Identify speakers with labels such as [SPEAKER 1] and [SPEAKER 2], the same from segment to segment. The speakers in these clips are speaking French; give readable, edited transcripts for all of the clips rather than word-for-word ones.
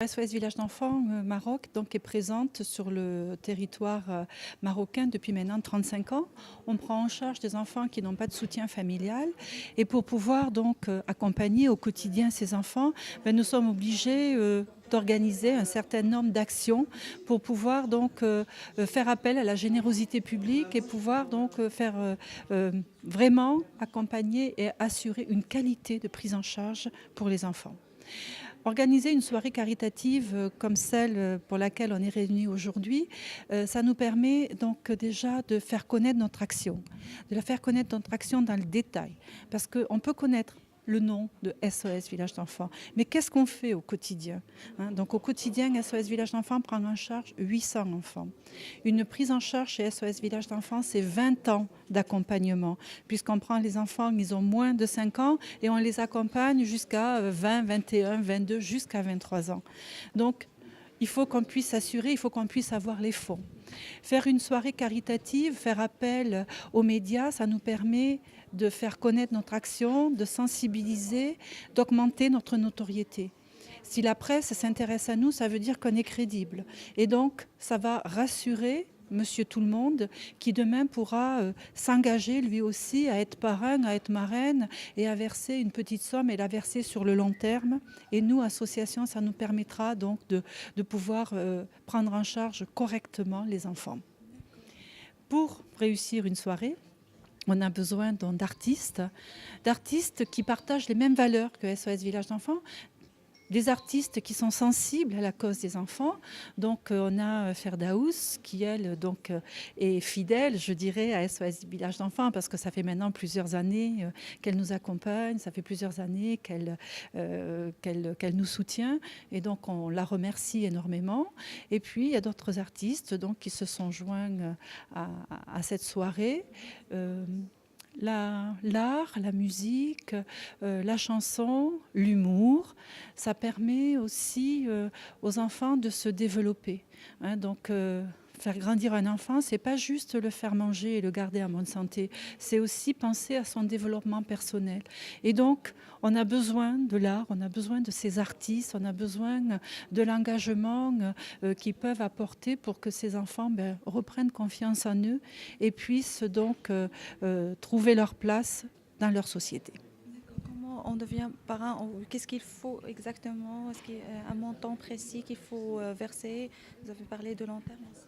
[SPEAKER 1] SOS Village d'enfants Maroc donc, est présente sur le territoire marocain depuis maintenant 35 ans. On prend en charge des enfants qui n'ont pas de soutien familial. Et pour pouvoir donc accompagner au quotidien ces enfants, nous sommes obligés d'organiser un certain nombre d'actions pour pouvoir donc faire appel à la générosité publique et pouvoir donc faire vraiment accompagner et assurer une qualité de prise en charge pour les enfants. Organiser une soirée caritative comme celle pour laquelle on est réunis aujourd'hui, ça nous permet donc déjà de faire connaître notre action, de la faire connaître notre action dans le détail, parce qu'on peut connaître le nom de SOS Village d'enfants. Mais qu'est-ce qu'on fait au quotidien, Donc au quotidien, SOS Village d'enfants prend en charge 800 enfants. Une prise en charge chez SOS Village d'enfants, c'est 20 ans d'accompagnement, puisqu'on prend les enfants, ils ont moins de 5 ans, et on les accompagne jusqu'à 20, 21, 22, jusqu'à 23 ans. Donc, il faut qu'on puisse s'assurer, il faut qu'on puisse avoir les fonds. Faire une soirée caritative, faire appel aux médias, ça nous permet de faire connaître notre action, de sensibiliser, d'augmenter notre notoriété. Si la presse s'intéresse à nous, ça veut dire qu'on est crédible. Et donc, ça va rassurer Monsieur Tout-le-Monde, qui demain pourra s'engager lui aussi à être parrain, à être marraine et à verser une petite somme et la verser sur le long terme. Et nous, association, ça nous permettra donc de pouvoir prendre en charge correctement les enfants. Pour réussir une soirée, on a besoin d'artistes qui partagent les mêmes valeurs que SOS Village d'enfants, des artistes qui sont sensibles à la cause des enfants. Donc on a Ferdaous qui, elle, donc, est fidèle, je dirais, à SOS Village d'enfants, parce que ça fait maintenant plusieurs années qu'elle nous accompagne, ça fait plusieurs années qu'elle nous soutient, et donc on la remercie énormément. Et puis il y a d'autres artistes donc, qui se sont joints à cette soirée. L'art, la musique, la chanson, l'humour, ça permet aussi aux enfants de se développer. Donc, faire grandir un enfant, c'est pas juste le faire manger et le garder en bonne santé, c'est aussi penser à son développement personnel. Et donc, on a besoin de l'art, on a besoin de ces artistes, on a besoin de l'engagement qu'ils peuvent apporter pour que ces enfants reprennent confiance en eux et puissent donc trouver leur place dans leur société.
[SPEAKER 2] Comment on devient parrain? Qu'est-ce qu'il faut exactement? Est-ce qu'il y a un montant précis qu'il faut verser? Vous avez parlé de long terme aussi.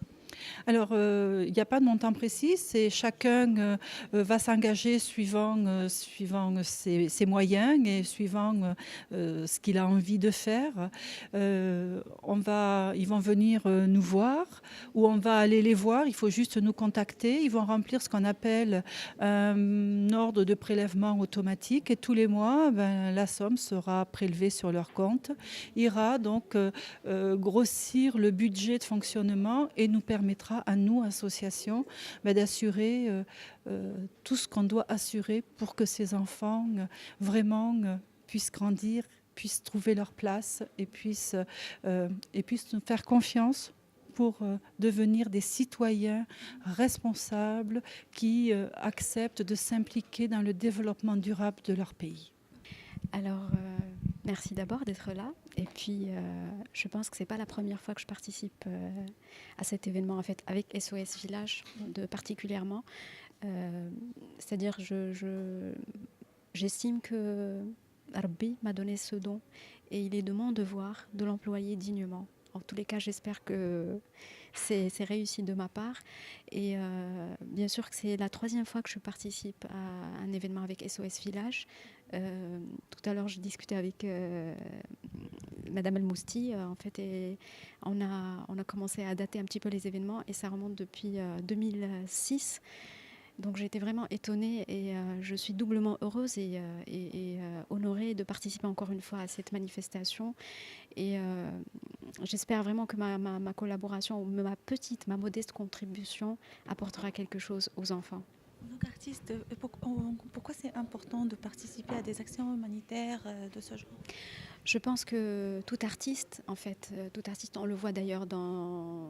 [SPEAKER 1] Alors, il n'y a pas de montant précis, c'est chacun va s'engager suivant ses moyens et suivant ce qu'il a envie de faire. Ils vont venir nous voir ou on va aller les voir, il faut juste nous contacter. Ils vont remplir ce qu'on appelle un ordre de prélèvement automatique et tous les mois, la somme sera prélevée sur leur compte, ira donc grossir le budget de fonctionnement et nous permettra à nous, associations, d'assurer tout ce qu'on doit assurer pour que ces enfants vraiment puissent grandir, puissent trouver leur place et puissent nous faire confiance pour devenir des citoyens responsables qui acceptent de s'impliquer dans le développement durable de leur pays.
[SPEAKER 3] Alors, merci d'abord d'être là. Et puis, je pense que ce n'est pas la première fois que je participe à cet événement, en fait, avec SOS Village particulièrement. C'est-à-dire, j'estime que Rabbi m'a donné ce don et il est de mon devoir de l'employer dignement. En tous les cas, j'espère que c'est réussi de ma part. Et bien sûr que c'est la 3e fois que je participe à un événement avec SOS Village. Tout à l'heure, je discutais avec Madame El Mousti, en fait, et on a commencé à dater un petit peu les événements et ça remonte depuis 2006. Donc j'ai été vraiment étonnée et je suis doublement heureuse et honorée de participer encore une fois à cette manifestation. Et j'espère vraiment que ma collaboration, ou ma modeste contribution apportera quelque chose aux enfants.
[SPEAKER 2] En tant qu'artiste, pourquoi c'est important de participer à des actions humanitaires de ce genre?
[SPEAKER 3] Je pense que tout artiste, on le voit d'ailleurs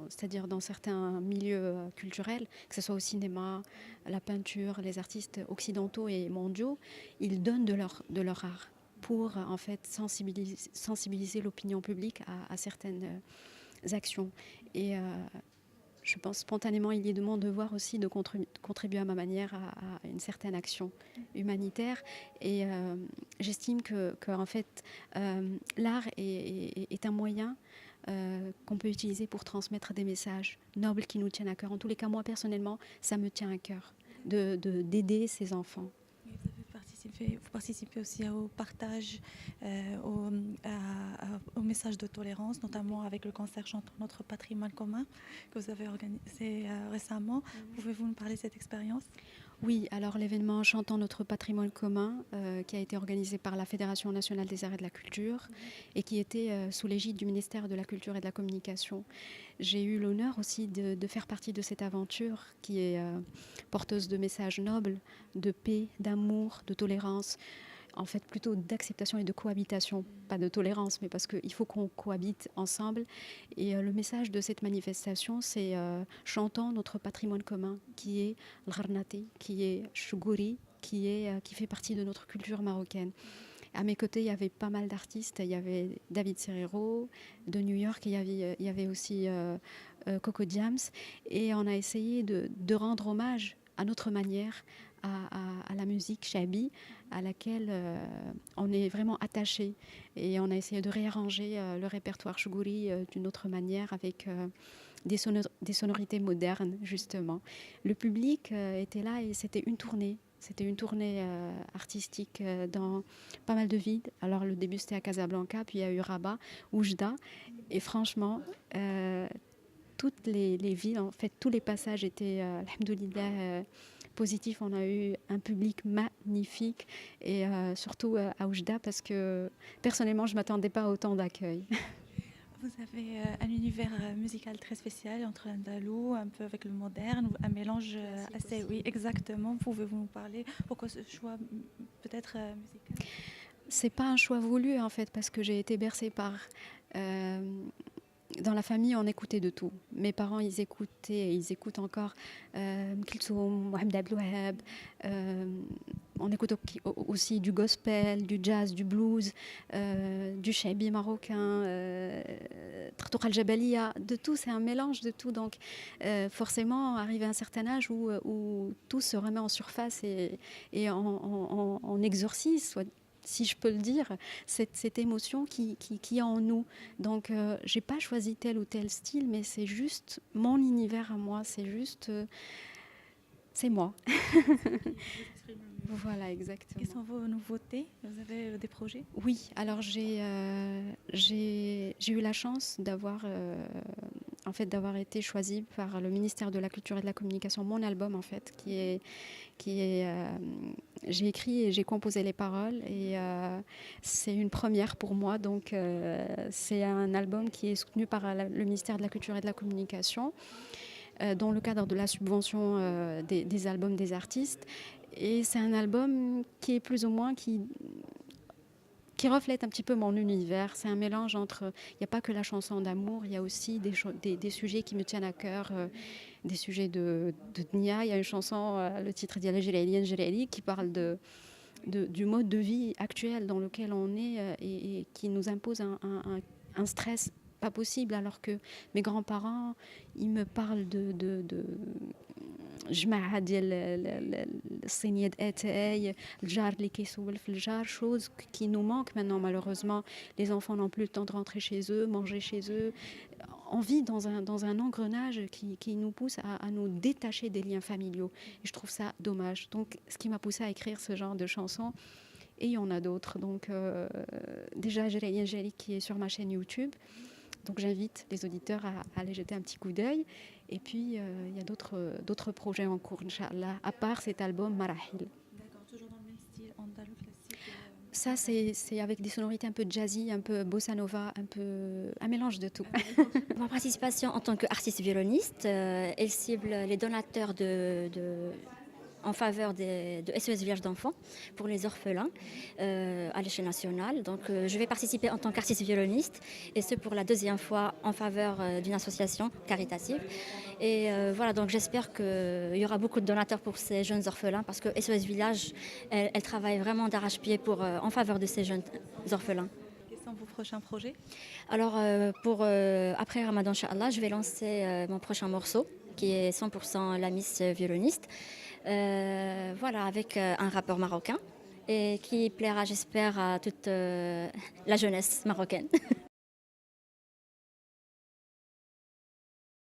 [SPEAKER 3] c'est-à-dire dans certains milieux culturels, que ce soit au cinéma, la peinture, les artistes occidentaux et mondiaux, ils donnent de leur art pour en fait sensibiliser l'opinion publique à certaines actions. Et je pense spontanément, il est de mon devoir aussi de contribuer à ma manière à une certaine action humanitaire. Et j'estime que en fait, l'art est un moyen qu'on peut utiliser pour transmettre des messages nobles qui nous tiennent à cœur. En tous les cas, moi personnellement, ça me tient à cœur d'aider ces enfants.
[SPEAKER 2] Vous participez aussi au partage, au message de tolérance, notamment avec le concert Chantons notre patrimoine commun que vous avez organisé récemment. Pouvez-vous nous parler de cette expérience?
[SPEAKER 3] Oui, alors l'événement Chantons notre patrimoine commun, qui a été organisé par la Fédération nationale des arts et de la culture et qui était sous l'égide du ministère de la Culture et de la Communication. J'ai eu l'honneur aussi de faire partie de cette aventure qui est porteuse de messages nobles, de paix, d'amour, de tolérance, en fait plutôt d'acceptation et de cohabitation, pas de tolérance, mais parce qu'il faut qu'on cohabite ensemble. Et le message de cette manifestation, c'est chantons notre patrimoine commun, qui est l'Gharnati, qui est Chouguri, qui fait partie de notre culture marocaine. À mes côtés, il y avait pas mal d'artistes. Il y avait David Serrero de New York, il y avait aussi Coco Diams. Et on a essayé de rendre hommage à notre manière à la musique chabi, à laquelle on est vraiment attaché. Et on a essayé de réarranger le répertoire chouguri d'une autre manière, avec des sonorités modernes, justement. Le public était là et c'était une tournée. C'était une tournée artistique dans pas mal de villes. Alors le début c'était à Casablanca, puis il y a eu Rabat, Oujda. Et franchement, toutes les villes, en fait, tous les passages étaient, alhamdoulilah, positifs. On a eu un public magnifique et surtout à Oujda, parce que personnellement, je ne m'attendais pas à autant d'accueil.
[SPEAKER 2] Vous avez un univers musical très spécial entre l'andalou, un peu avec le moderne, un mélange assez... Oui, exactement. Pouvez-vous nous parler? Pourquoi ce choix peut-être musical?
[SPEAKER 3] C'est pas un choix voulu, en fait, parce que j'ai été bercée par... dans la famille, on écoutait de tout. Mes parents, ils écoutaient et ils écoutent encore Kulthum, Mohamed Abdel Wahab. On écoute aussi du gospel, du jazz, du blues, du shabi marocain, Tartouk al-Jabalia, de tout. C'est un mélange de tout. Donc forcément, arrivé à un certain âge où tout se remet en surface et on exorcise, soit, si je peux le dire, cette émotion qui est en nous. Donc, j'ai pas choisi tel ou tel style, mais c'est juste mon univers à moi. C'est juste... c'est moi. Voilà, exactement.
[SPEAKER 2] Quelles sont vos nouveautés? Vous avez des projets?
[SPEAKER 3] Oui, alors j'ai eu la chance d'avoir été choisie par le ministère de la Culture et de la Communication. Mon album, en fait, j'ai écrit et j'ai composé les paroles, et c'est une première pour moi. Donc c'est un album qui est soutenu par le ministère de la Culture et de la Communication dans le cadre de la subvention des albums des artistes. Et c'est un album qui est plus ou moins qui reflète un petit peu mon univers. C'est un mélange entre... Il n'y a pas que la chanson d'amour, il y a aussi des sujets qui me tiennent à cœur, des sujets de Dnia. Il y a une chanson, le titre d'Yala Jelailienne Jelaili, qui parle du mode de vie actuel dans lequel on est et qui nous impose un stress pas possible, alors que mes grands-parents, ils me parlent de جماعة ديال الصينية اتاي الجار اللي كيسول في الجار, chose qui nous manque maintenant malheureusement. Les enfants n'ont plus le temps de rentrer chez eux, manger chez eux. On vit dans un engrenage qui nous pousse à nous détacher des liens familiaux, et je trouve ça dommage. Donc ce qui m'a poussé à écrire ce genre de chansons, et il y en a d'autres. Donc déjà Jelailienne Jelaili qui est sur ma chaîne YouTube. Donc j'invite les auditeurs à aller jeter un petit coup d'œil. Et puis il y a d'autres projets en cours, Inch'Allah, à part cet album Marahil.
[SPEAKER 2] D'accord, toujours dans le même style, andalou classique.
[SPEAKER 3] Ça, c'est avec des sonorités un peu jazzy, un peu bossa nova, un mélange de tout.
[SPEAKER 4] Ma participation en tant qu'artiste violoniste, elle cible les donateurs en faveur de SOS Village d'enfants pour les orphelins à l'échelle nationale. Donc je vais participer en tant qu'artiste violoniste et ce pour la deuxième fois en faveur d'une association caritative. Et voilà, donc j'espère qu'il y aura beaucoup de donateurs pour ces jeunes orphelins parce que SOS Village, elle travaille vraiment d'arrache-pied en faveur de ces jeunes orphelins.
[SPEAKER 2] Quels sont vos prochains projets?
[SPEAKER 4] Alors après Ramadan, Inch'Allah, je vais lancer mon prochain morceau qui est 100% la Miss violoniste, voilà, avec un rappeur marocain et qui plaira, j'espère, à toute la jeunesse marocaine.